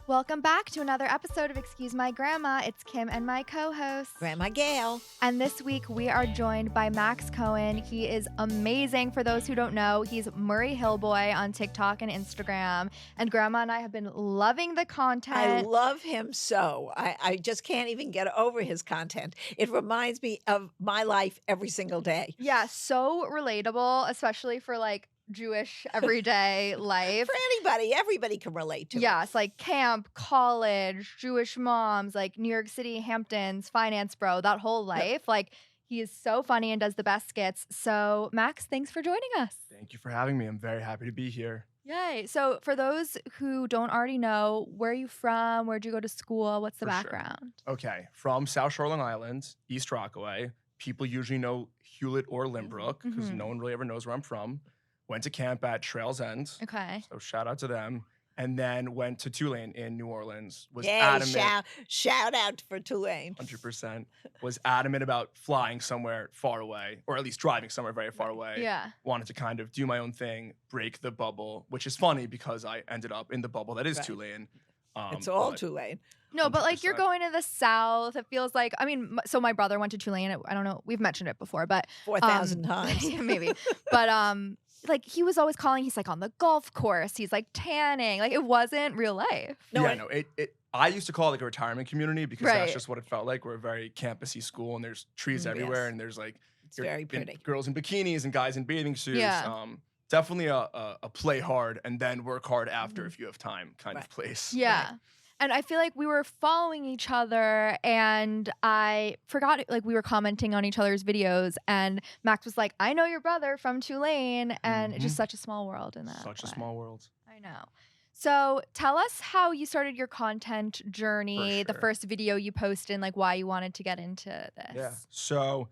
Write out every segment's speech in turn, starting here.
Welcome back to another episode of Excuse My Grandma. It's Kim and my co-host, Grandma Gail. And this week we are joined by Max Cohen. He is amazing. For those who don't know, he's Murray Hillboy on TikTok and Instagram. And Grandma and I have been loving the content. I love him so. I just can't even get over his content. It reminds me of my life every single day. Yeah, so relatable, especially for like Jewish everyday life. For anybody, everybody can relate to it. Yes, like camp, college, Jewish moms, like New York City, Hamptons, finance bro, that whole life. Yep. Like he is so funny and does the best skits. So Max, thanks for joining us. Thank you for having me. I'm very happy to be here. Yay. So for those who don't already know, where are you from? Where'd you go to school? What's the For sure. background? Okay, from South Shore, Long Island, East Rockaway. People usually know Hewlett or Limbrook because no one really ever knows where I'm from. Went to camp at Trails End. Okay. So shout out to them. And then went to Tulane in New Orleans. Was Yay, adamant, shout out for Tulane. 100%, was adamant about flying somewhere far away, or at least driving somewhere very far away. Yeah. Wanted to kind of do my own thing, break the bubble, which is funny because I ended up in the bubble that is Right. Tulane. It's all but Tulane. No, but like you're 100%. going to the South. It feels like, I mean, so my brother went to Tulane. I don't know. We've mentioned it before, but 4,000 times. yeah, maybe. But like he was always calling, he's like on the golf course, he's like tanning. Like it wasn't real life. No, yeah, no, I used to call it like a retirement community because Right. that's just what it felt like. We're a very campusy school and there's trees everywhere Yes. and there's like It's very pretty. girls in bikinis and guys in bathing suits. Yeah. Definitely a play hard and then work hard after if you have time kind Right. of place. Yeah. And I feel like we were following each other and I forgot, like we were commenting on each other's videos and Max was like, I know your brother from Tulane. And it's just such a small world in that Such a way. small world. I know. So tell us how you started your content journey, the sure. first video you posted, and like why you wanted to get into this. Yeah. So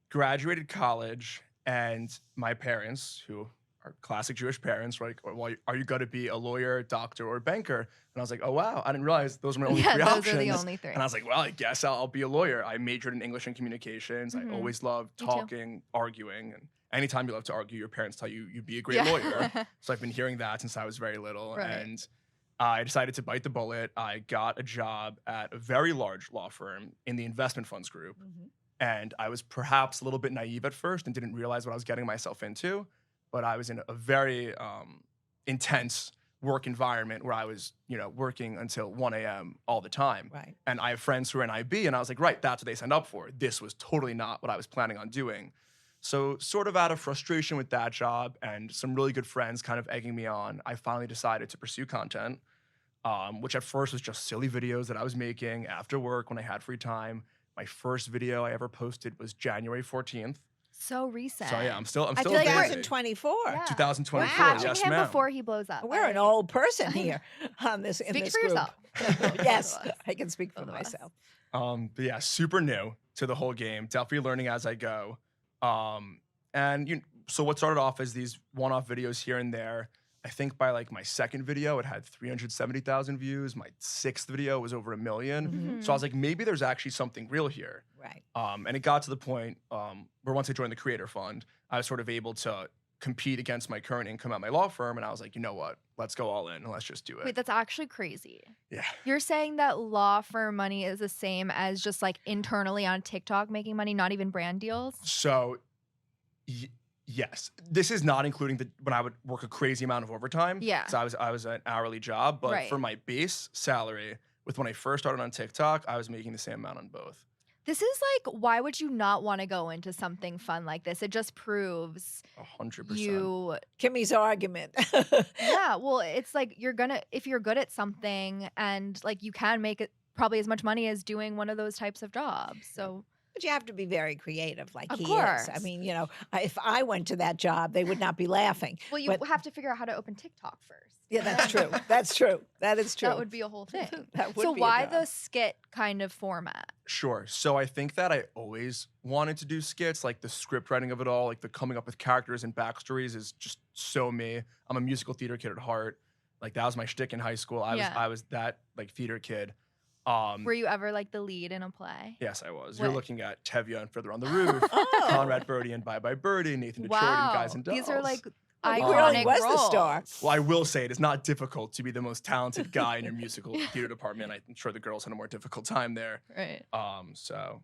graduated college and my parents, who are classic Jewish parents, were like, well, are you going to be a lawyer, doctor, or banker? And I was like, oh, wow, I didn't realize those were my only Yeah, three those options. are the only three. And I was like, well, I guess I'll be a lawyer. I majored in English and communications. I always loved Me too. talking, arguing. And anytime you love to argue, your parents tell you you'd be a great Yeah. lawyer. So I've been hearing that since I was very little. Right. And I decided to bite the bullet. I got a job at a very large law firm in the investment funds group. And I was perhaps a little bit naive at first and didn't realize what I was getting myself into. But I was in a very intense work environment where I was, working until 1 a.m. all the time. Right. And I have friends who are in IB, and I was like, right, that's what they signed up for. This was totally not what I was planning on doing. So sort of out of frustration with that job and some really good friends kind of egging me on, I finally decided to pursue content, which at first was just silly videos that I was making after work when I had free time. My first video I ever posted was January 14th. So recent. So yeah, I'm still I feel like we're- busy. 2024. Yeah. 2024, We're catching yes, him ma'am. before he blows up. We're an old person here on this in Speak this for group. yourself. Yes, Both of us. I can speak for Both of us. myself. But yeah, super new to the whole game. Definitely learning as I go. So what started off as these one-off videos here and there. I think by like my second video, it had 370,000 views. My sixth video was over 1 million. So I was like, maybe there's actually something real here. Right. And it got to the point where once I joined the Creator Fund, I was sort of able to compete against my current income at my law firm. And I was like, you know what? Let's go all in and let's just do it. Wait, that's actually crazy. Yeah. You're saying that law firm money is the same as just like internally on TikTok making money, not even brand deals? So, yes, this is not including when I would work a crazy amount of overtime. Yeah. So I was an hourly job, but Right. for my base salary, with when I first started on TikTok, I was making the same amount on both. This is like, why would you not want to go into something fun like this? It just proves 100%. Kimmy's argument. yeah, well, it's like if you're good at something and like you can make it probably as much money as doing one of those types of jobs. So But you have to be very creative like Of he course. is. I mean, if I went to that job, they would not be laughing. well, you But- have to figure out how to open TikTok first. Yeah, that's true. That's true. That is true. That would be a whole thing. That would So be a why job. the skit kind of format? Sure. So I think that I always wanted to do skits, like the script writing of it all, like the coming up with characters and backstories is just so me. I'm a musical theater kid at heart. Like that was my shtick in high school. I was that like theater kid. Were you ever like the lead in a play? Yes, I was. What? You're looking at Tevye and Fiddler on the Roof, Oh. Conrad Birdie and Bye Bye Birdie, Nathan Detroit and Guys and Dolls. These are like He really iconic was the role. star. Well, I will say it is not difficult to be the most talented guy in your musical theater department. I'm sure the girls had a more difficult time there. Right. So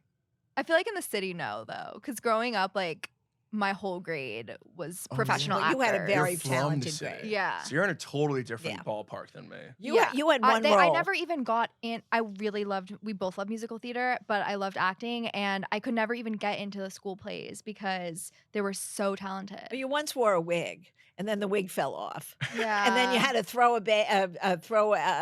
I feel like in the city, no, though, because growing up, like my whole grade was professional Well, you had a actors. very you're from talented the city. grade. Yeah. So you're in a totally different Yeah. ballpark than me. You had one role. I never even got in. I really loved. We both love musical theater, but I loved acting, and I could never even get into the school plays because they were so talented. You once wore a wig, and then the wig fell off. Yeah. And then you had to throw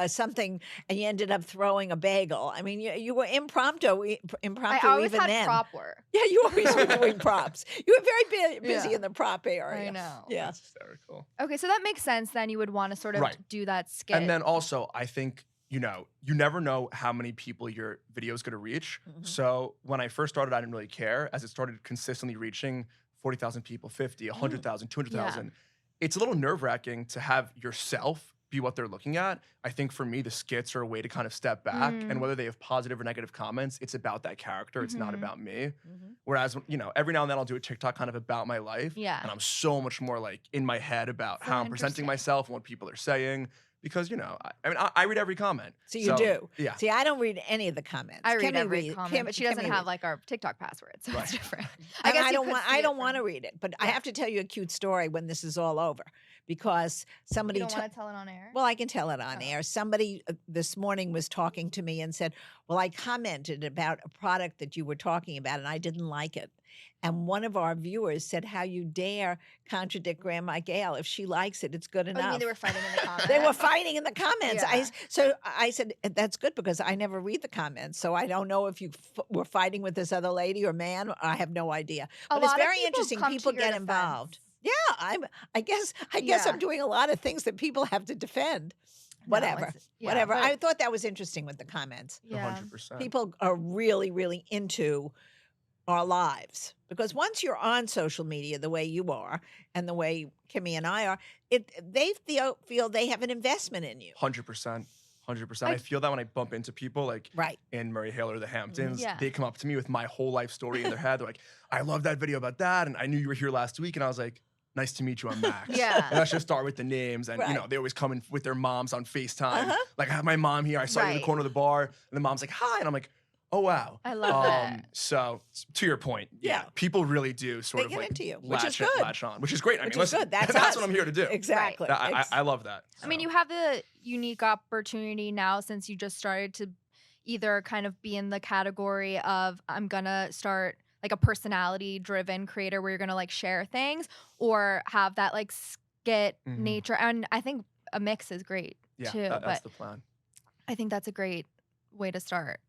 something, and you ended up throwing a bagel. I mean, you were impromptu I always even had then. prop work. Yeah, you always were doing props. You were very busy Yeah. in the prop area. I know. Yeah. That's hysterical. Okay, so that makes sense. Then you would want to sort of Right. do that skit. And then also, I think, you never know how many people your video is going to reach. Mhm. So when I first started, I didn't really care. As it started consistently reaching 40,000 people, 50, 100,000, 200,000, it's a little nerve-wracking to have yourself be what they're looking at. I think for me, the skits are a way to kind of step back, and whether they have positive or negative comments, it's about that character. It's not about me. Mhm. Whereas, every now and then I'll do a TikTok kind of about my life. Yeah. And I'm so much more like in my head about So how I'm presenting interesting. myself and what people are saying. Because, I read every comment. So you do. Yeah. See, I don't read any of the comments. I read Kimmy every comment, but she doesn't Kimmy have reads. like our TikTok password, so Right. it's different. And guess I you don't could want. see I it don't from- want to read it, but I Yeah. have to tell you a cute story when this is all over, because somebody. You don't want to tell it on air? Well, I can tell it on Oh. air. Somebody this morning was talking to me and said, "Well, I commented about a product that you were talking about, and I didn't like it." And one of our viewers said, "How you dare contradict Grandma Gail? If she likes it, it's good Oh, enough." you mean they were fighting in the comments? They were fighting in the comments. Yeah. So I said, "That's good, because I never read the comments. So I don't know if you were fighting with this other lady or man. I have no idea." A But it's lot of very people interesting. come to People your get defense. involved. Yeah, I guess Yeah. I'm doing a lot of things that people have to defend. No, Whatever. yeah, Whatever. but- I thought that was interesting with the comments. yeah. 100%. People are really, really into our lives, because once you're on social media the way you are and the way Kimmy and I are, they feel they have an investment in you. 100%. 100%. I feel that when I bump into people like Right. in Murray Hill or the Hamptons, Yeah. they come up to me with my whole life story in their head. They're like, "I love that video about that. And I knew you were here last week." And I was like, "Nice to meet you, I'm Max." Yeah. And let's just start with the names. And, Right. they always come in with their moms on FaceTime. Uh-huh. Like, I have my mom here. I saw you in the Right. corner of the bar. And the mom's like, "Hi." And I'm like, "Oh, wow." I love that. So to your point, yeah, Yeah. people really do sort They of get like into you, which is latch, good. latch on, which is great. I Which mean, is listen, good. That's that's us. what I'm here to do. Exactly. I love that. I mean, So. you have the unique opportunity now, since you just started to either kind of be in the category of I'm gonna start like a personality driven creator where you're gonna like share things, or have that like skit Mhm. nature. And I think a mix is great Yeah, too. that's But the plan. I think that's a great way to start.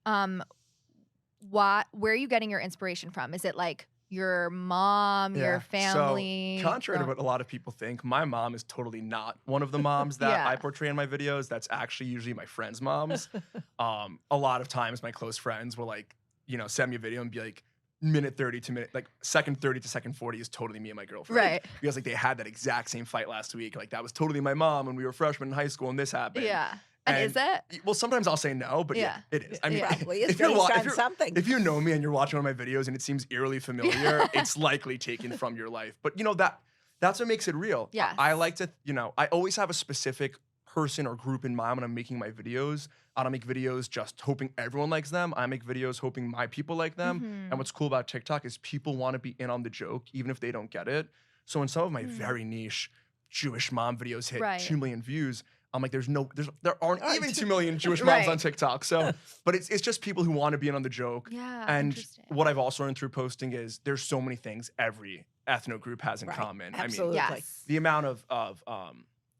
Where are you getting your inspiration from? Is it like your mom, your family? So, contrary to what a lot of people think, my mom is totally not one of the moms that Yeah. I portray in my videos. That's actually usually my friends' moms. A lot of times, my close friends will like, send me a video and be like, minute 30 to minute, like second 30 to second 40 is totally me and my girlfriend. Right. Because like they had that exact same fight last week. Like that was totally my mom when we were freshmen in high school and this happened. Yeah. And is it? Well, sometimes I'll say no, but yeah, it is. I mean, Probably is if you're, based wa- on if you're- something. if you know me and you're watching one of my videos and it seems eerily familiar, it's likely taken from your life. But that's what makes it real. Yes. I like to, I always have a specific person or group in mind when I'm making my videos. I don't make videos just hoping everyone likes them. I make videos hoping my people like them. Mhm. And what's cool about TikTok is people want to be in on the joke, even if they don't get it. So when some of my very niche Jewish mom videos hit Right. 2 million views, I'm like, there aren't Right. even 2 million Jewish moms Right. on TikTok. So, but it's just people who want to be in on the joke. Yeah. And interesting. what I've also learned through posting is there's so many things every ethno group has in Right. common. Absolutely. I mean, Yes. the amount of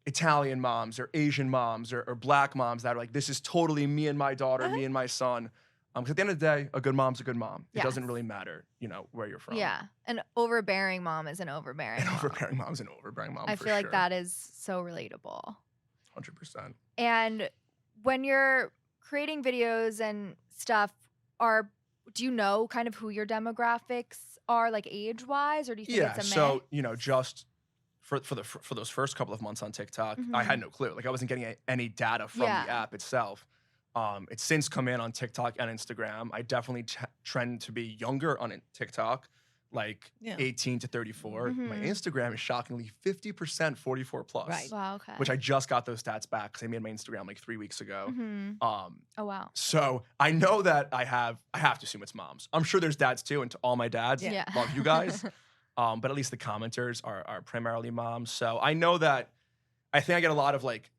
Italian moms or Asian moms or black moms that are like, this is totally me and my daughter, me and my son. Because at the end of the day, a good mom's a good mom. It doesn't Yes. really matter, where you're from. Yeah. An overbearing mom is an overbearing An mom. overbearing mom's an overbearing mom. I for feel like sure. that is so relatable. 100%. And when you're creating videos and stuff, do you know kind of who your demographics are, like age wise, or do you think Yeah. it's a So mix? just for those first couple of months on TikTok, I had no clue. Like I wasn't getting any data from the Yeah. app itself. It's since come in on TikTok and Instagram. I definitely trend to be younger on TikTok. like Yeah. 18 to 34. My Mhm. Instagram is shockingly 50% 44 plus. Right. Wow. Okay. Which I just got those stats back because I made my Instagram like 3 weeks ago. Mhm. Oh wow. So I know that I have to assume it's moms. I'm sure there's dads too, and to all my dads, Yeah. love you guys. But at least the commenters are primarily moms. So I know that I think I get a lot of like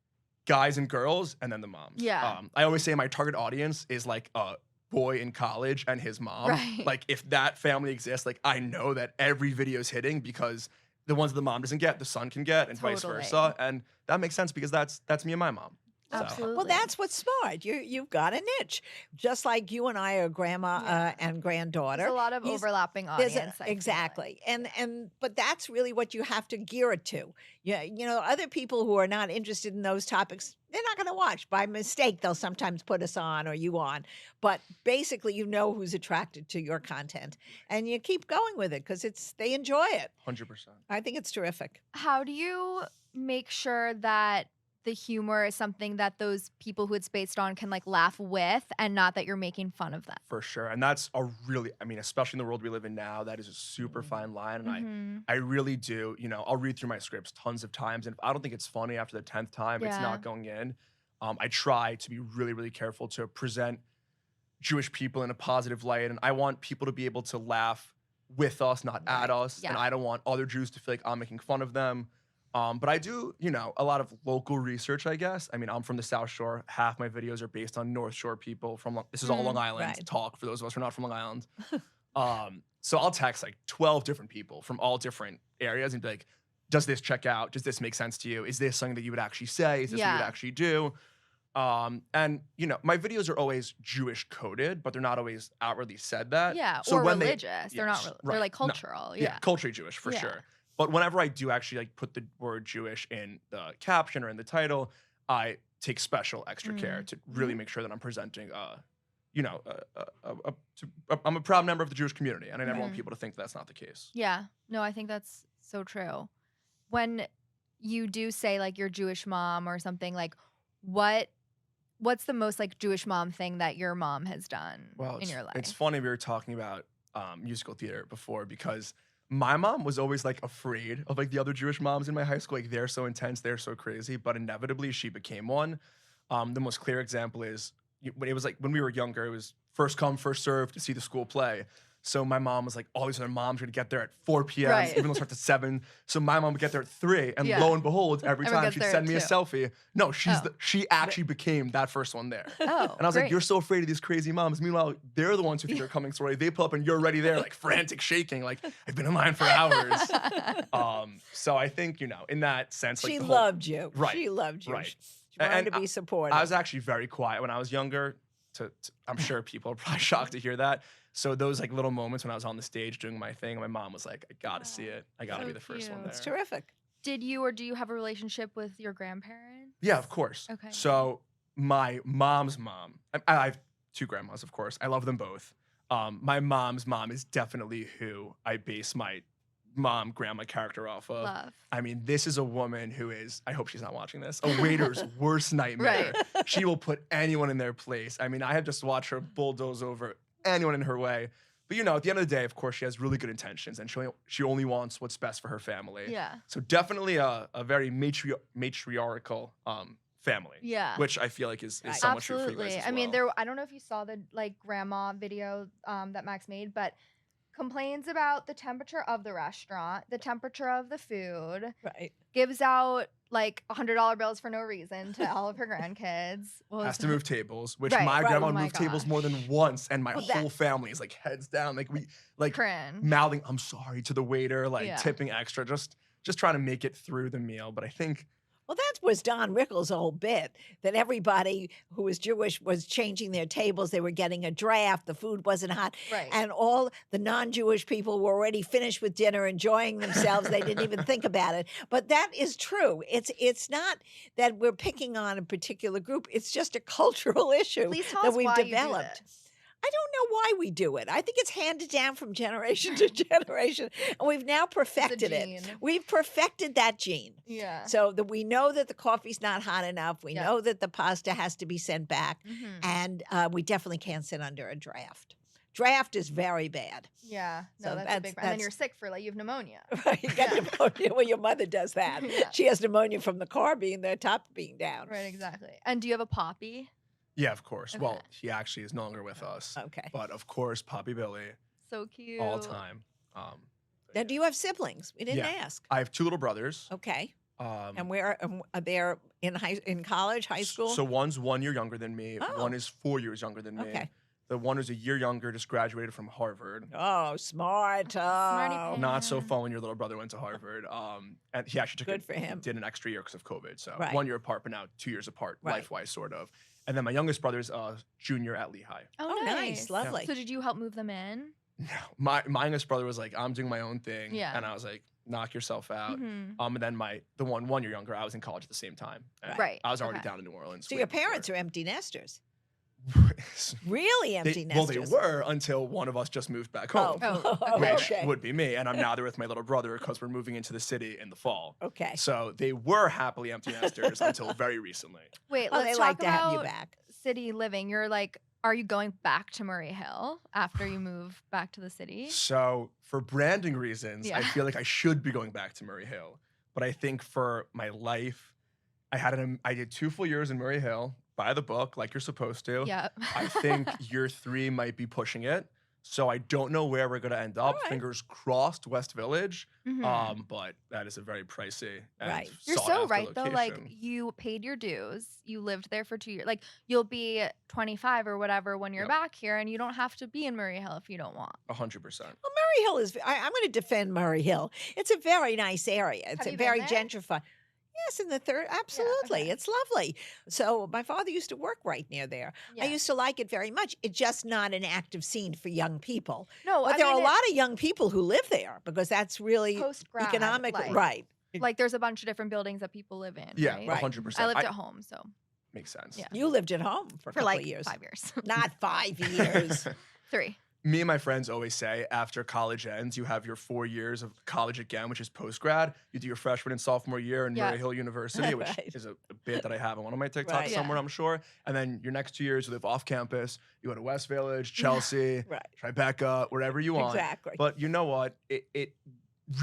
guys and girls and then the moms. Yeah. I always say my target audience is like a boy in college and his mom. Right. Like if that family exists, like I know that every video is hitting because the ones that the mom doesn't get, the son can get, and vice Totally. versa. And that makes sense because that's me and my mom. So. Absolutely. Well, that's what's smart. You've got a niche, just like you and I are grandma Yeah. and granddaughter. There's a lot of He's- overlapping There's audience. I feel exactly, like. and but that's really what you have to gear it to. Yeah, other people who are not interested in those topics, they're not going to watch. By mistake, they'll sometimes put us on or you on, but basically, who's attracted to your content, and you keep going with it because they enjoy it. 100%. I think it's terrific. How do you make sure that the humor is something that those people who it's based on can like laugh with and not that you're making fun of them? For sure. And that's especially in the world we live in now, that is a super fine line. And Mhm. I really do, I'll read through my scripts tons of times. And if I don't think it's funny after the 10th time, it's Yeah. not going in. I try to be really, really careful to present Jewish people in a positive light. And I want people to be able to laugh with us, not at us. Yeah. And I don't want other Jews to feel like I'm making fun of them. But I do, a lot of local research, I guess. I mean, I'm from the South Shore. Half my videos are based on North Shore people this is all Long Island right. talk for those of us who are not from Long Island. So I'll text like 12 different people from all different areas and be like, does this check out? Does this make sense to you? Is this something that you would actually say? Is this what you would Yeah. actually do? And my videos are always Jewish coded, but they're not always outwardly said that. Yeah, So or when religious. They're not. Yes, They're right. like No. cultural. Yeah, Yeah. culturally Jewish for Yeah. sure. But whenever I do actually like put the word Jewish in the caption or in the title, I take special extra care to really make sure that I'm presenting, I'm a proud member of the Jewish community, and I never want people to think that's not the case. Yeah. No, I think that's so true. When you do say like your Jewish mom or something, like what's the most like Jewish mom thing that your mom has done in your life? It's funny we were talking about musical theater before because my mom was always like afraid of like the other Jewish moms in my high school. Like they're so intense, they're so crazy, but inevitably she became one. The most clear example is when we were younger, it was first come, first serve to see the school play. So my mom was like, all these other moms are gonna get there at 4 p.m., Right. even though it starts at 7. So my mom would get there at 3, and Yeah. lo and behold, every Everyone time gets she'd there send at me a 2. selfie. No, Oh. she actually became that first one there. Oh, And I was like, great. you're so afraid of these crazy moms. Meanwhile, they're the ones who think they're coming so early. They pull up and you're already there, like frantic, shaking, like, I've been in line for hours. So I think, in that sense, like She the whole- loved you. Right, She loved you. right. She wanted And to be supportive. I was actually very quiet when I was younger. I'm sure people are probably shocked to hear that. So those like little moments when I was on the stage doing my thing, my mom was like, I gotta see it. I gotta So be the first one cute. there. It's terrific. Did you or do you have a relationship with your grandparents? Yeah, of course. Okay. So my mom's mom, I have 2 grandmas, of course. I love them both. My mom's mom is definitely who I base my grandma character off of. Love. I mean, this is a woman who is, I hope she's not watching this, a waiter's worst nightmare. She will put anyone in their place. I mean, I have just watched her bulldoze over anyone in her way. But at the end of the day, of course, she has really good intentions and she only wants what's best for her family. Yeah. So definitely a very matriarchal family. Yeah. Which I feel like is Right. somewhat true for you guys Absolutely. as I mean, well. I don't know if you saw the like grandma video that Max made, but complains about the temperature of the restaurant, the temperature of the food, Right. gives out like $100 bills for no reason to all of her grandkids. Has to move tables, which Right, my right. grandma Oh my moved tables gosh. more than once, and my Well, that- whole family is like heads down, like we like Cringe. mouthing "I'm sorry" to the waiter, like Yeah. tipping extra, just trying to make it through the meal. But I think Well, that was Don Rickles' whole bit, that everybody who was Jewish was changing their tables. They were getting a draft. The food wasn't hot. Right. And all the non-Jewish people were already finished with dinner, enjoying themselves. They didn't even think about it. But that is true. It's not that we're picking on a particular group. It's just a cultural issue Please tell that us we've why developed. you do this. I don't know why we do it. I think it's handed down from generation to generation, and we've now perfected it. gene. We've perfected that gene. Yeah. So that we know that the coffee's not hot enough. We Yeah. know that the pasta has to be sent back, Mhm. and we definitely can't sit under a draft. Draft is very bad. Yeah. No, So that's a that's- big. And then that's- you're sick for like you have pneumonia. Right, you got Yeah. pneumonia. Well, your mother does that. Yeah. She has pneumonia from the car being the top being down. Right. Exactly. And do you have a poppy? Yeah, of course. Well, Okay. he actually is no longer with us. Okay. But of course, Poppy Billy, So cute. all time. Now, do you have siblings? We didn't Yeah. ask. I have two little brothers. Okay. Um, And where are they in college, high school? So one's 1 year younger than me. Oh. One is 4 years younger than me. Okay. The one who's a year younger just graduated from Harvard. Oh, smart. Smarty Oh. pants. Not so fun when your little brother went to Harvard. And he actually took Good for him. did an extra year because of COVID. So Right. 1 year apart, but now 2 years apart, Right. life-wise, sort of. And then my youngest brother's junior at Lehigh. Oh, nice. Lovely. So did you help move them in? No, my youngest brother was like, I'm doing my own thing. Yeah. And I was like, knock yourself out. Mhm. And then the 1 year younger, I was in college at the same time. And Right, I was already okay. down in New Orleans. So your parents are empty nesters. are Really empty Well, nesters. they were until one of us just moved back Oh, home. Oh, Which okay. would be me, and I'm now there with my little brother because we're moving into the city in the fall. Okay. So they were happily empty nesters until very recently. Wait, Oh, let's they talk like to about have you back. city living. You're like, are you going back to Murray Hill after you move back to the city? So for branding reasons, Yeah. I feel like I should be going back to Murray Hill. But I think for my life, I did 2 full years in Murray Hill, by the book, like you're supposed to. Yep. I think year 3 might be pushing it. So I don't know where we're going to end up. All right. Fingers crossed, West Village. Mhm. But that is a very pricey and Right. You're so sought-after right though. Like location. you paid your dues. You lived there for 2 years. Like you'll be 25 or whatever when you're Yep. back here, and you don't have to be in Murray Hill if you don't want. 100%. Well, Murray Hill is. I'm going to defend Murray Hill. It's a very nice area. It's Have a you been very there? gentrified. Yes, in the third. Absolutely, okay. it's lovely. So my father used to work right near there. I Yeah. used to like it very much. It's just not an active scene for young people. No, But I there are mean, a lot of young people who live there because that's really post grad economic. Right. Like there's a bunch of different buildings that people live in. Yeah, right? Right. 100%. I lived at home, so Makes sense. Yeah. You lived at home for a for couple like of years. 5 years. Not 5 years. 3. Me and my friends always say after college ends, you have your 4 years of college again, which is post grad. You do your freshman and sophomore year in Yeah. Murray Hill University, which Right. is a bit that I have on one of my TikToks Right. somewhere, Yeah. I'm sure. And then your next 2 years, you live off campus. You go to West Village, Yeah. Chelsea, Right. Tribeca, wherever you want. Exactly. But you know what? It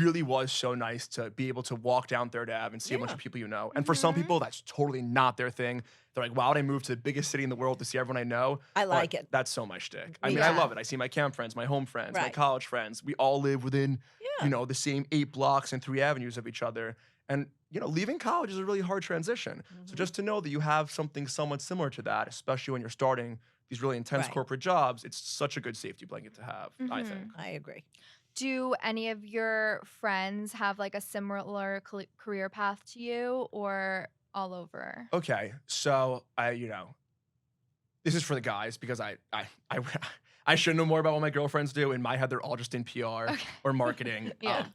really was so nice to be able to walk down Third Ave and see a bunch Yeah. of people you know. And for some Mhm. people, that's totally not their thing. They're like, why would I move to the biggest city in the world to see everyone I know? I But like it. That's so my shtick. I Me mean, I too. love it. I see my camp friends, my home friends, my Right. college friends. We all live within, Yeah. the same 8 blocks and 3 avenues of each other. And, leaving college is a really hard transition. So Mhm. just to know that you have something somewhat similar to that, especially when you're starting these really intense Right. corporate jobs, it's such a good safety blanket to have, I Mhm. think. I agree. Do any of your friends have like a similar career path to you, or all over? Okay, so this is for the guys because I should know more about what my girlfriends do. In my head, they're all just in PR Okay. or marketing. Yeah.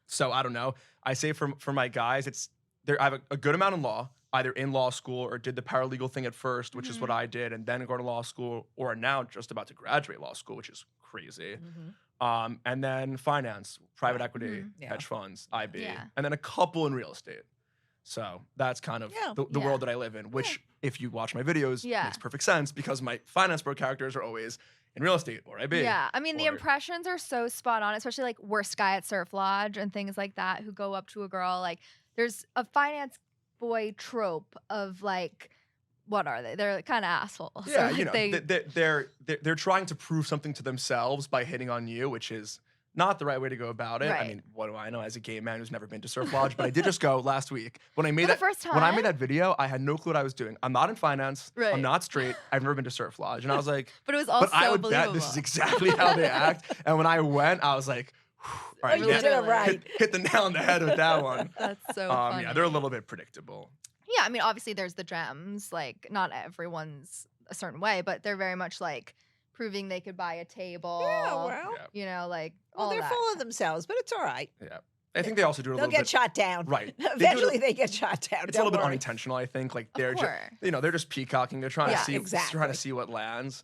So I don't know. I say for my guys, I have a good amount in law, either in law school or did the paralegal thing at first, which is what I did, and then go to law school, or are now just about to graduate law school, which is crazy. Mhm. And then finance, private Right. equity, Mhm. Yeah. hedge funds, IB, Yeah. and then a couple in real estate. So that's kind of Yeah. the Yeah. world that I live in, which if you watch my videos, Yeah. makes perfect sense because my finance bro characters are always in real estate or IB. Yeah, I mean the or- impressions are so spot on, especially like worst guy at Surf Lodge and things like that who go up to a girl. Like there's a finance boy trope of like, what are they? They're kind of assholes. Yeah, Or, like, they're trying to prove something to themselves by hitting on you, which is not the right way to go about it. I Right. mean, what do I know as a gay man who's never been to Surf Lodge? But I did just go last week. When I made For the that first when I time? made that video, I had no clue what I was doing. I'm not in finance. Right. I'm not straight. I've never been to Surf Lodge. And I was like, but it was all but so I would believable. bet this is exactly how they act. And when I went, I was like, all right, you yeah, did it Literally. right. hit the nail on the head with that one. That's so funny. Yeah, they're a little bit predictable. Yeah, I mean, obviously there's the gems. Like, not everyone's a certain way, but they're very much like proving they could buy a table. Yeah, well, Yeah. Like well, all they're that. full of themselves, but it's all right. Yeah. I think they also do it a They'll little get bit. shot down. Right. They do it a- Eventually, they get shot down. It's a little Don't bit worry. unintentional, I think. Like Of they're just, course. they're just peacocking. They're trying Yeah, to see, exactly. trying to see what lands.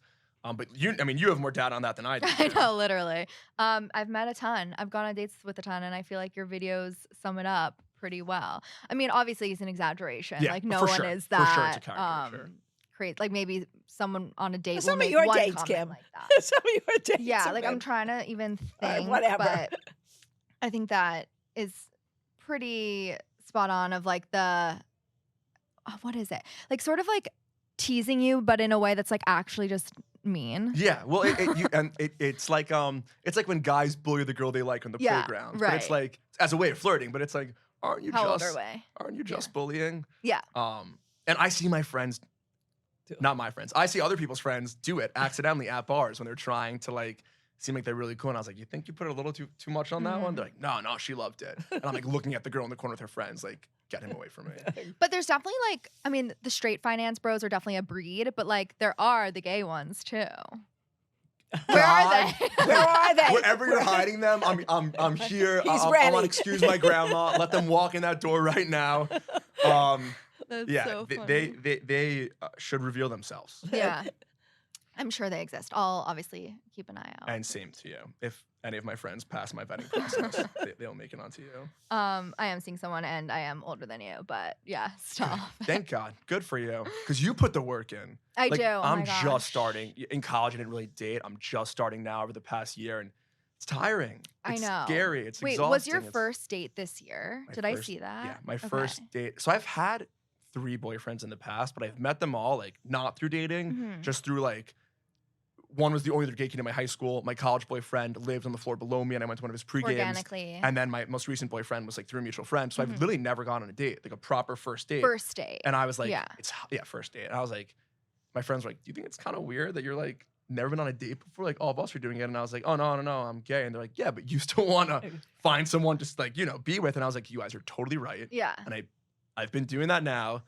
But you have more data on that than I do. I know, literally. I've met a ton. I've gone on dates with a ton, and I feel like your videos sum it up pretty well. I mean, obviously, it's an exaggeration. Yeah, like no for one sure. is For that sure, it's a caricature. crazy. Like maybe someone on a date will Some of make your one dates, comment Kim. like that. Some of your dates. Yeah, have like I'm been- trying to even All right, think, whatever. but I think that is pretty spot on of like the what is it? Like sort of like teasing you, but in a way that's like actually just mean. Yeah, well, it's like when guys bully the girl they like on the Yeah, playground, but it's right. like as a way of flirting. But it's like, aren't you How just older way? aren't you just bullying? Yeah. And I see my friends, not my friends, I see other people's friends do it accidentally at bars when they're trying to like seem like they're really cool. And I was like, you think you put a little too much on that one? They're like, no, she loved it. And I'm like looking at the girl in the corner with her friends, like, get him away from me. But there's definitely like, I mean, the straight finance bros are definitely a breed, but like there are the gay ones too. Where are God, they? Where are they? Wherever you're hiding them, I'm here. He's I ready. want to excuse my grandma. Let them walk in that door right now. That's Yeah, so funny. they should reveal themselves. Yeah. I'm sure they exist. I'll obviously keep an eye out. And same to you. If any of my friends pass my vetting process, they'll make it onto you. I am seeing someone and I am older than you, but yeah, stop. Thank God. Good for you. Because you put the work in. I Like, do. Oh I'm my gosh. just starting. In college, I didn't really date. I'm just starting now over the past year. And it's tiring. I It's know. scary. It's Wait, exhausting. was your It's- first date this year? my Did I first- see that? Yeah, my Okay. first date. So I've had 3 boyfriends in the past, but I've met them all like not through dating, Mhm. just through like one was the only other gay kid in my high school. My college boyfriend lived on the floor below me, and I went to one of his pre-games. Organically. And then my most recent boyfriend was like through a mutual friend. So I've Mhm. literally never gone on a date, like a proper first date. First date. And I was like, Yeah. first date. And I was like, my friends were like, do you think it's kind of weird that you're like never been on a date before? Like all of us are doing it. And I was like, oh no, I'm gay. And they're like, yeah, but you still want to find someone just like, be with. And I was like, you guys are totally right. Yeah. And I've been doing that now.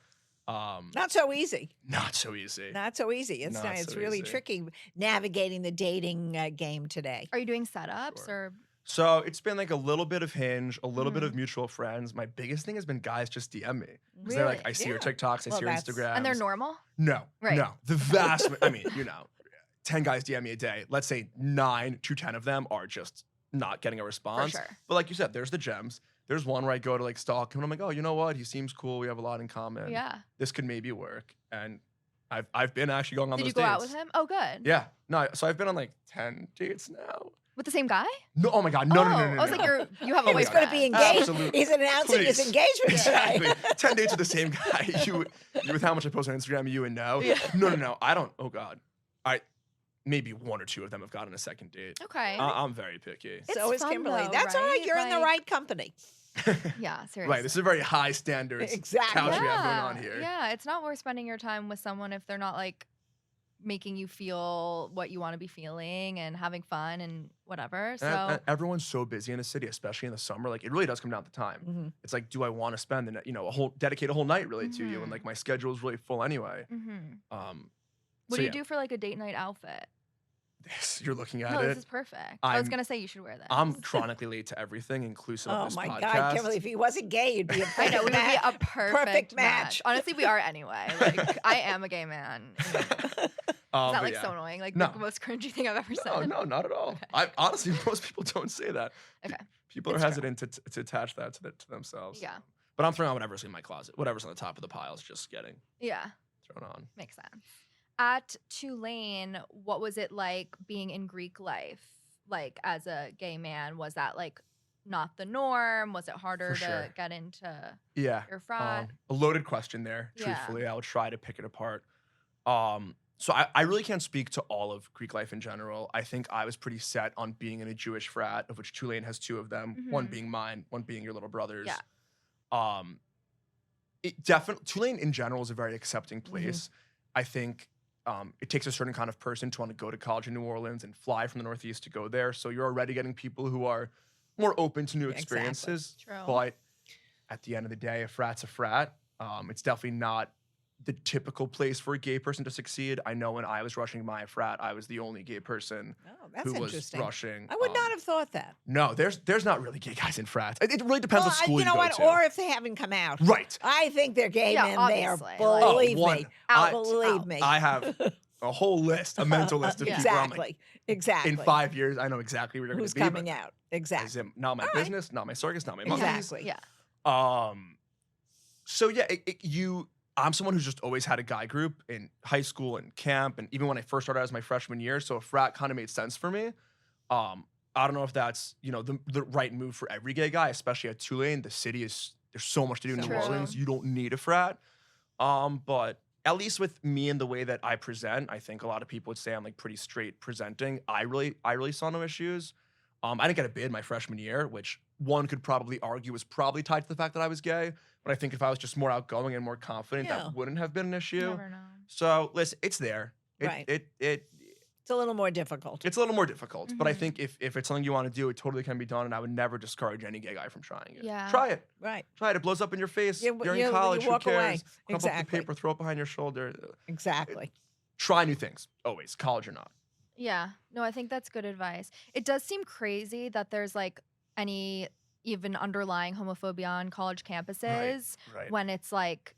Not so easy. Not so easy. Not so easy. It's Not it's so really easy. tricky navigating the dating game today. Are you doing setups Sure. or? So it's been like a little bit of Hinge, a little bit Mhm. of mutual friends. My biggest thing has been guys just DM me. 'Cause Really? they're like, I see your Yeah. TikToks, I Well, see your that's- Instagrams. And they're normal? No, Right. no. The vast, I mean, 10 guys DM me a day. Let's say 9 to 10 of them are just not getting a response. sure. But like you said, there's the gems. There's one where I go to like stalk him and I'm like, oh, you know what? He seems cool. We have a lot in common. Yeah. This could maybe work. And I've been actually going on Did those you go dates. out with him? Oh, good. Yeah. No, so I've been on like 10 dates now. With the same guy? No, oh my God. No. I was like, you have a Oh my He's God. going to be boyfriend. engaged. Absolutely. He's announcing his Please. engagement Exactly. today. 10 dates with the same guy. You with how much I post on Instagram, you would know. Yeah. No. I don't. Oh God. Maybe 1 or 2 of them have gotten a second date. Okay. I'm very picky. So It's is fun Kimberly. though, That's all right. right? You're in the Like- right company. Yeah, seriously. Right. This is a very high standards Exactly. couch we have going on here. Yeah, it's not worth spending your time with someone if they're not like making you feel what you want to be feeling and having fun and whatever. So And everyone's so busy in the city, especially in the summer. Like it really does come down to time. Mhm. It's like, do I want to spend dedicate a whole night really to you? And Mhm. like my schedule is really full anyway. Mhm. So What do you yeah, do for like a date night outfit? You're looking at No, it. this is perfect. I was I'm- gonna say you should wear this. I'm chronically late to everything, inclusive of Oh this my podcast. God, Kimberly! If he wasn't gay, you'd be a I know we would be match. a perfect, match. match. Honestly, we are anyway. Like I am a gay man. Is that But like yeah. so annoying? Like No. the most cringy thing I've ever No, said. no, not at all. Okay. I honestly, most people don't say that. Okay. People are It's true. hesitant to attach that to themselves. Yeah. But I'm throwing out whatever's in my closet. Whatever's on the top of the pile is just getting Yeah. thrown on. Makes sense. At Tulane, what was it like being in Greek life? Like as a gay man, was that like not the norm? Was it harder For to sure. get into Yeah. your frat? A loaded question there. Yeah. Truthfully, I'll try to pick it apart. So I really can't speak to all of Greek life in general. I think I was pretty set on being in a Jewish frat, of which Tulane has 2 of them. One Mhm. being mine, one being your little brother's. Yeah. It definitely Tulane in general is a very accepting Mm-hmm. place. I think it takes a certain kind of person to want to go to college in New Orleans and fly from the Northeast to go there. So you're already getting people who are more open to new Exactly. experiences. True. But at the end of the day, a frat's a frat. It's definitely not the typical place for a gay person to succeed. I know when I was rushing my frat, I was the only gay person Oh, that's who was interesting. rushing. I would not have thought that. No, there's not really gay guys in frats. It really depends Well, what school you know go what? to. Or if they haven't come out. Right. I think they're gay Yeah, men there. obviously, like- Believe one- me. I- Believe me. I have a whole list, a mental list of Yeah. people. I'm like, Exactly. in 5 years, I know exactly where you're going Who's to be. but coming out? Is Exactly. it not my All right. business, not my circus, not my monkeys? Exactly. Yeah. So yeah, I'm someone who's just always had a guy group in high school and camp, and even when I first started as my freshman year, so a frat kind of made sense for me. I don't know if that's the right move for every gay guy, especially at Tulane. The city there's so much to do in New True. Orleans. You don't need a frat. But at least with me and the way that I present, I think a lot of people would say I'm like pretty straight presenting. I really saw no issues. I didn't get a bid my freshman year, which one could probably argue was probably tied to the fact that I was gay. But I think if I was just more outgoing and more confident, Yeah. that wouldn't have been an You issue. never know. So listen, it's there. Right. It's a little more difficult. a little more difficult. But I Mhm. think if it's something you want to do, it totally can be done. And I would never discourage any gay guy from trying it. Yeah. Try it. Right. Try it. It blows up in your face. You- You're you- in you college. walk Who away. cares? Crumple up the Exactly. paper, throw it behind your shoulder. Exactly. Try new things. Always, college or not. Yeah. No, I think that's good advice. It does seem crazy that there's like any even underlying homophobia on college campuses Right. when it's like,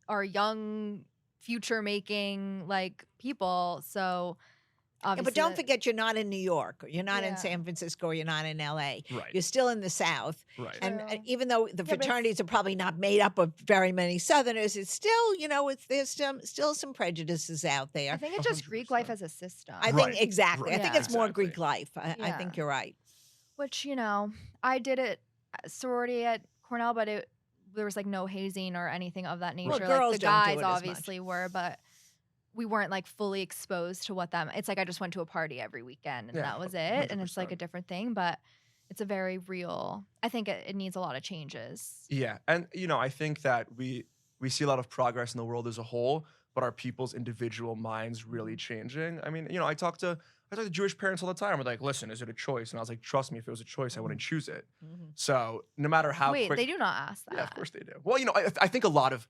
our young future making like people. So Yeah, obviously but don't forget, you're not in New York, or you're not in Yeah. San Francisco, or you're not in LA. Right. You're still in the South. Right. And True. even though the Yeah, but fraternities are probably not made up of very many Southerners, it's still, there's still some prejudices out there. I think it's just Greek 100%. life as a system. I Right, think exactly. I right. think it's more Exactly. Greek life. I think Yeah. you're right. Which, I did it sorority at Cornell, but there was like no hazing or anything of that nature. Well, Like girls the don't do guys it as much. obviously were, but we weren't like fully exposed to what it's like I just went to a party every weekend and Yeah, that was it. And it's like a 100%. different thing, but it's a very real, I think it needs a lot of changes. Yeah, and I think that we see a lot of progress in the world as a whole, but our people's individual minds really changing. I mean, I talk to Jewish parents all the time. We're like, listen, is it a choice? And I was like, trust me, if it was a choice, I wouldn't choose it. Mhm. So no matter how Wait, quick, they do not ask that. yeah, of course they do. Well, I think a lot of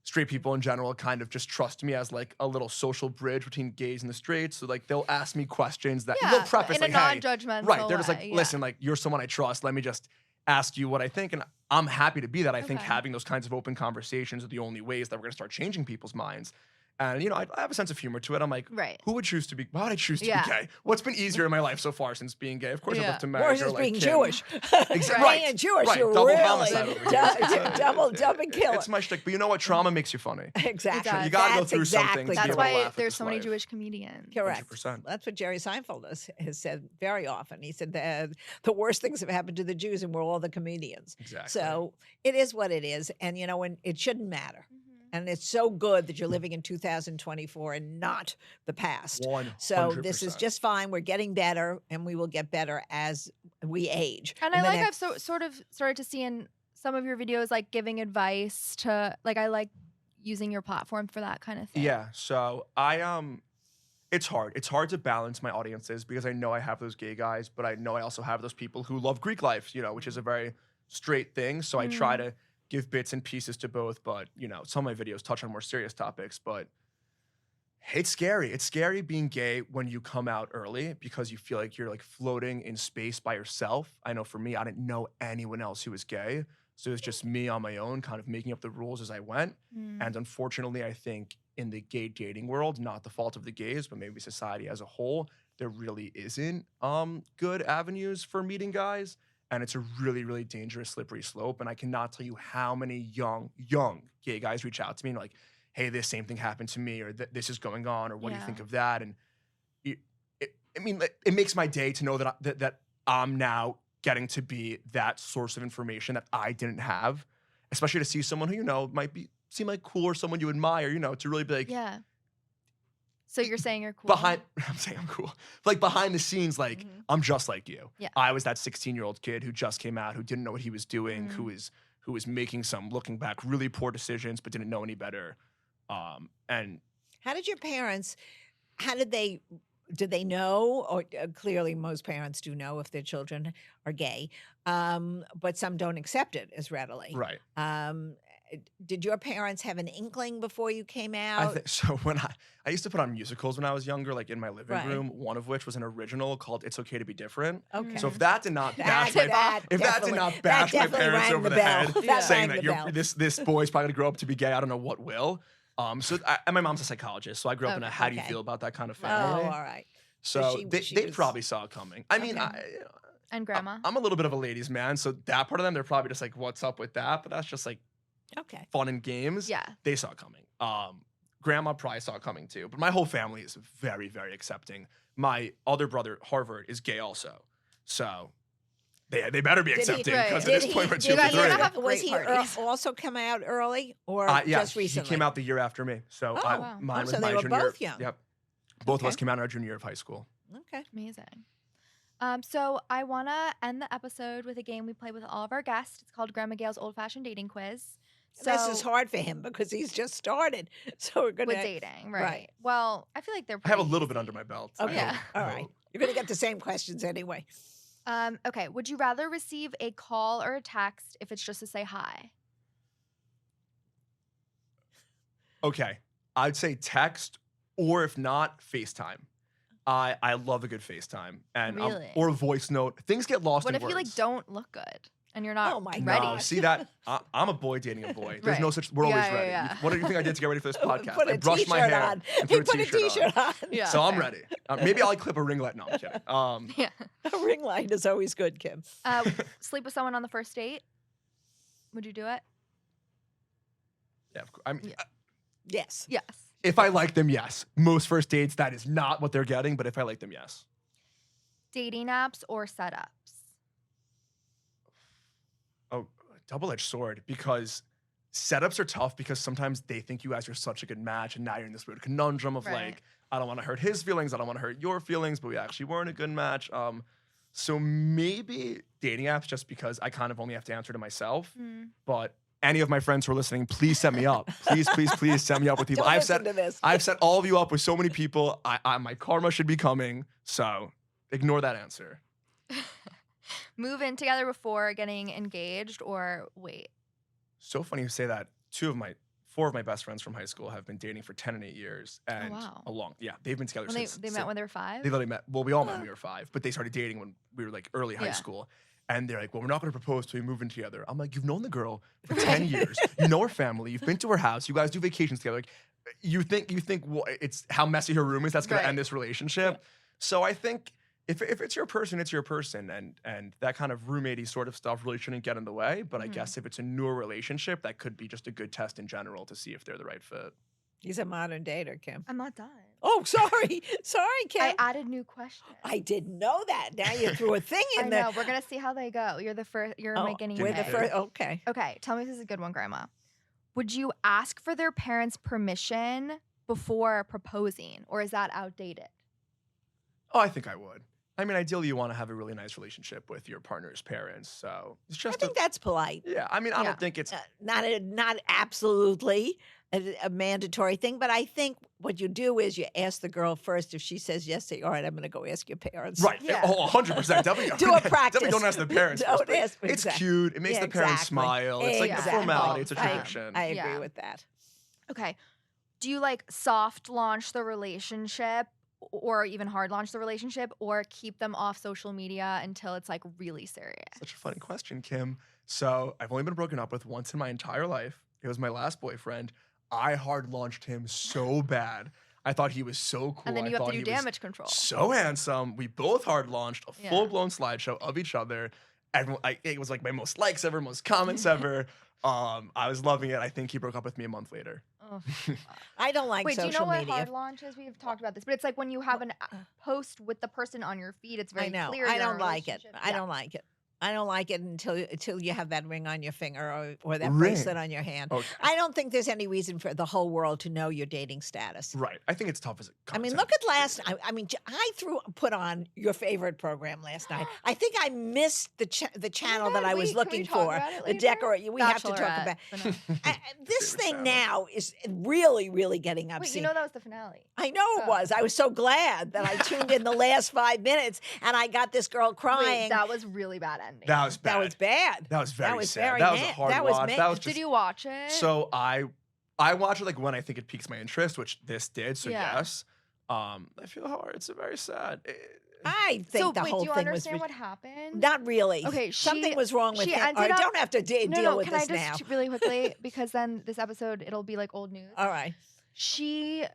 straight people in general kind of just trust me as like a little social bridge between gays and the straights. So like they'll ask me questions that Yeah, they'll preface in a like, hey, non-judgmental right? They're just like, way, yeah. listen, like you're someone I trust. Let me just ask you what I think, and I'm happy to be that. I think Okay. having those kinds of open conversations are the only ways that we're going to start changing people's minds. And I have a sense of humor to it. I'm like, Right. who would choose to be? Why would I choose to Yeah. be gay? What's been easier in my life so far since being gay? Of course, I'd Yeah. love to marry Or a girl just like being Kim. Jewish. Exactly. Being Jewish, Right, you're double really homicide over here. double killer. It's my shtick, but you know what? Trauma makes you funny. Exactly. does. You gotta go That's through something exactly to be That's able to why laugh at there's this so many life. Jewish comedians. Correct. 100%. That's what Jerry Seinfeld has said very often. He said the worst things have happened to the Jews, and we're all the comedians. Exactly. So it is what it is, and and it shouldn't matter. Mhm. And it's so good that you're living in 2024 and not the past. 100%. So this is just fine. We're getting better, and we will get better as we age. And In I the like next- I've sort of started to see in some of your videos like giving advice to like I like using your platform for that kind of thing. Yeah. So it's hard. It's hard to balance my audiences because I know I have those gay guys, but I know I also have those people who love Greek life, which is a very straight thing. So I try to give bits and pieces to both, but some of my videos touch on more serious topics, but it's scary. It's scary being gay when you come out early because you feel like you're like floating in space by yourself. I know for me, I didn't know anyone else who was gay. So it was just me on my own, kind of making up the rules as I went. Mm. And unfortunately, I think in the gay dating world, not the fault of the gays, but maybe society as a whole, there really isn't good avenues for meeting guys. And it's a really, really dangerous, slippery slope. And I cannot tell you how many young gay guys reach out to me and like, hey, this same thing happened to me, or this is going on, or what do you Yeah. think of that? And it makes my day to know that I'm now getting to be that source of information that I didn't have, especially to see someone who might seem like cool or someone you admire, to really be like, Yeah. So you're saying you're cool. I'm saying I'm cool. Like behind the scenes, like Mhm. I'm just like you. Yeah. I was that 16-year-old kid who just came out, who didn't know what he was doing, Mhm. who was making some, looking back, really poor decisions, but didn't know any better. And How did your parents? Did they know? Or clearly, most parents do know if their children are gay, but some don't accept it as readily. right. Did your parents have an inkling before you came I out? think so. When I used to put on musicals when I was younger, like in my living Right. room, one of which was an original called "It's Okay to Be Different." Okay. So if that did not bash That- my that if that did not bash my definitely parents rang over the the bell. head, That saying rang that the bell. this boy's probably gonna grow up to be gay, I don't know what will. And my mom's a psychologist, so I grew up in a Okay. how do you Okay. feel about that kind of Oh, family. all right. So she they was- probably saw it coming. I mean, Okay. And grandma. I'm a little bit of a ladies' man, so that part of them, they're probably just like, what's up with that? But that's just like Okay. fun and games, Yeah. they saw it coming. Grandma probably saw it coming too, but my whole family is very, very accepting. My other brother, Harvard, is gay also, so they better be Did he- accepting Right. because at Did this point we're he, 2 did for guys he are 3. gonna have was great he parties. also come out early or Yeah, just recently? he came out the year after me, so Oh, wow. mine Oh, was so my they were junior. both young. Yep, both of us Okay. came out in our junior year of high school. Okay. Amazing. So I want to end the episode with a game we play with all of our guests. It's called Grandma Gail's Old Fashioned Dating Quiz. So This is hard for him because he's just started. So we're going with to. dating, right? right. Well, I feel like they're I have a pretty little bit easy. under my belt. Okay. Yeah. All right. You're going to get the same questions anyway. Okay. Would you rather receive a call or a text if it's just to say hi? Okay, I'd say text, or if not, FaceTime. I love a good FaceTime and Really? or a voice note. Things get lost What in if words. you like don't look good and you're not Oh my ready? No, see that? I'm a boy dating a boy. There's no Right. such. We're always Yeah, yeah, ready. yeah. What do you think I did to get ready for this podcast? Put I a brushed my t-shirt hair. on. and He threw put a t-shirt on. Yeah. So I'm fair. ready. Maybe I'll clip a ring light. No, I'm kidding. Yeah. A ring light is always good, Kim. Sleep with someone on the first date? Would you do it? Yeah, of course. I mean, Yeah. Yes. Yes. if I like them, yes. Most first dates, that is not what they're getting. But if I like them, yes. Dating apps or setups? Oh, double-edged sword, because setups are tough because sometimes they think you guys are such a good match, and now you're in this weird conundrum of Right. like, I don't want to hurt his feelings, I don't want to hurt your feelings, but we actually weren't a good match. So maybe dating apps, just because I kind of only have to answer to myself. But any of my friends who are listening, please set me up. Please, please, please set me up with people. Don't I've listen set to this. I've set all of you up with so many people. My karma should be coming. So ignore that answer. Move in together before getting engaged or wait? So funny you say that. 4 of my best friends from high school have been dating for 10 and 8 years. And wow. they've been together When they since. met when they were 5? They literally met. Well, we all met when we were 5, but they started dating when we were like early high Yeah. school. And they're like, well, we're not going to propose till we move in together. I'm like, you've known the girl for 10 years. You know her family. You've been to her house. You guys do vacations together. Like, you think well, it's how messy her room is that's going Right. to end this relationship. So I think if it's your person, it's your person. And that kind of roommate-y sort of stuff really shouldn't get in the way. But I guess if it's a newer relationship, that could be just a good test in general to see if they're the right fit. He's a modern dater, Kim. I'm not done. Oh, sorry. Sorry, Kim. I added new questions. I didn't know that. Now you threw a thing I in know. there. We're gonna see how they go. You're the first. You're my guinea we're pig. the first. Okay. Okay, tell me if this is a good one, Grandma. Would you ask for their parents' permission before proposing, or is that outdated? Oh, I think I would. I mean, ideally, you want to have a really nice relationship with your partner's parents. So it's I just think that's polite. yeah. I mean, I Yeah. don't think it's Not absolutely a mandatory thing, but I think what you do is you ask the girl first. If she says yes, say, all right, I'm going to go ask your parents. right. Yeah. Oh, 100%. Definitely. Do a practice. Definitely don't ask the parents. Don't first, but ask- it's exactly. cute. It makes Yeah, the parents exactly. smile. It's like a Exactly. formality. It's a I- tradition. I agree Yeah. with that. Okay. Do you like soft launch the relationship or even hard launch the relationship or keep them off social media until it's like really serious? Such a funny question, Kim. So I've only been broken up with once in my entire life. It was my last boyfriend. I hard launched him so bad. I thought he was so cool. And then I you have thought to do he was damage control. so handsome. We both hard launched a Yeah. full blown slideshow of each other. Everyone, it was like my most likes ever, most comments ever. I was loving it. I think he broke up with me a month later. Oh. I don't like Wait, do social you know what media. hard launch is? We've talked about this, but it's like when you have an post with the person on your feed, it's very I know. clear. I you're in a don't like it. relationship. I Yeah. don't like it. I don't like it until you have that ring on your finger or that Ring. bracelet on your hand. Okay. I don't think there's any reason for the whole world to know your dating status. Right. I think it's tough as a I mean, content look at last. creator. I mean, I put on your favorite program last night. I think I missed the channel that I was looking for. The decorate. We have to talk Bachelorette, about but no. this Favorite thing channel. now is really, really getting Wait, obscene. you know that was the finale. I know it Oh. was. I was so glad that I tuned in the last 5 minutes and I got this girl crying. Wait, that was really bad ending. That was bad. That was bad. That was very was sad. very That was a mad. hard That was watch. mad. That was just Did you watch it? so I watch it like when I think it piques my interest, which this did. So Yeah. yes, I feel hard. It's a very sad. I think so the wait, whole do you thing was understand what happened? not really. Okay, something she- was wrong with she him. ended All right, up- don't have to deal with can I this now. just really quickly because then this episode it'll be like old news. All right, She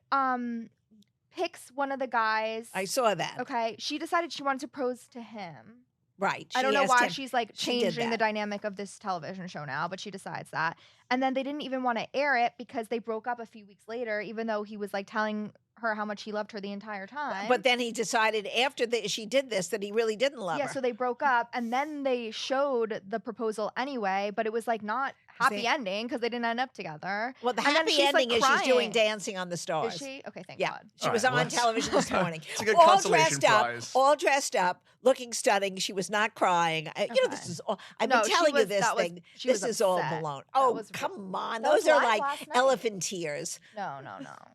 picks one of the guys. I saw that. Okay, she decided she wanted to propose to him, Right. I don't She know asked why him- she's like she did changing the that. dynamic of this television show now, but she decides that. And then they didn't even want to air it because they broke up a few weeks later, even though he was like telling her how much he loved her the entire time. But then he decided after she did this that he really didn't love yeah, her. so they broke up, and then they showed the proposal anyway, but it was like not happy they- ending because they didn't end up together. Well, the And then happy she's, like, ending is she's doing crying. Dancing on the Stars. Is she? Okay, thank Yeah, God. she All was right, well, on that's- television this morning. It's a good all consolation dressed prize. all dressed up, looking stunning. She was not crying. You know, this Okay. is all. I've No, been she telling you was- this that was- thing. she This was is all upset. baloney. That Oh, was come on. that was Those are live like last night. elephant tears. No.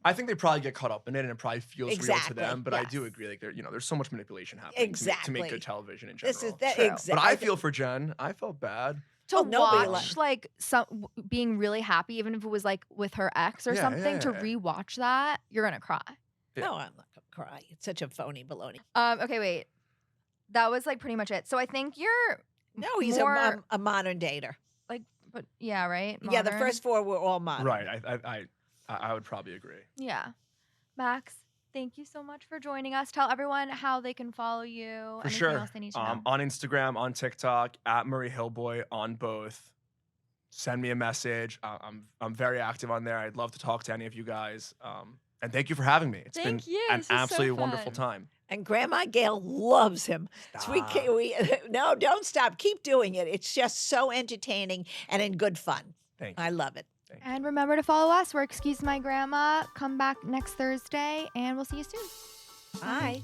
I think they probably get caught up in it, and it probably feels real Exactly, to them. But I do yes. agree, like there's so much manipulation happening to make Exactly. good television in general. This is that True. exactly. But I feel for Jen. I felt bad. To Oh, nobody watch like being really happy, even if it was like with her ex or Yeah, something, to yeah. rewatch that, you're gonna cry. No, I'm not gonna cry. It's such a phony baloney. Okay, wait. That was like pretty much it. So I think you're No, he's more, a modern dater. like, but yeah, right. Yeah, the Modern? first four were all modern. Right. I would probably agree. Yeah, Max. Thank you so much for joining us. Tell everyone how they can follow you. For anything sure. else they need to know. On Instagram, on TikTok, at Murray Hillboy on both. Send me a message. I'm very active on there. I'd love to talk to any of you guys. And thank you for having me. It's Thank been you. an This is so absolutely wonderful fun. time. And Grandma Gail loves him. So no, don't stop. Keep doing it. It's just so entertaining and in good fun. Thank you. I love it. Thank you. And remember to follow us. We're Excuse My Grandma. Come back next Thursday, and we'll see you soon. Bye.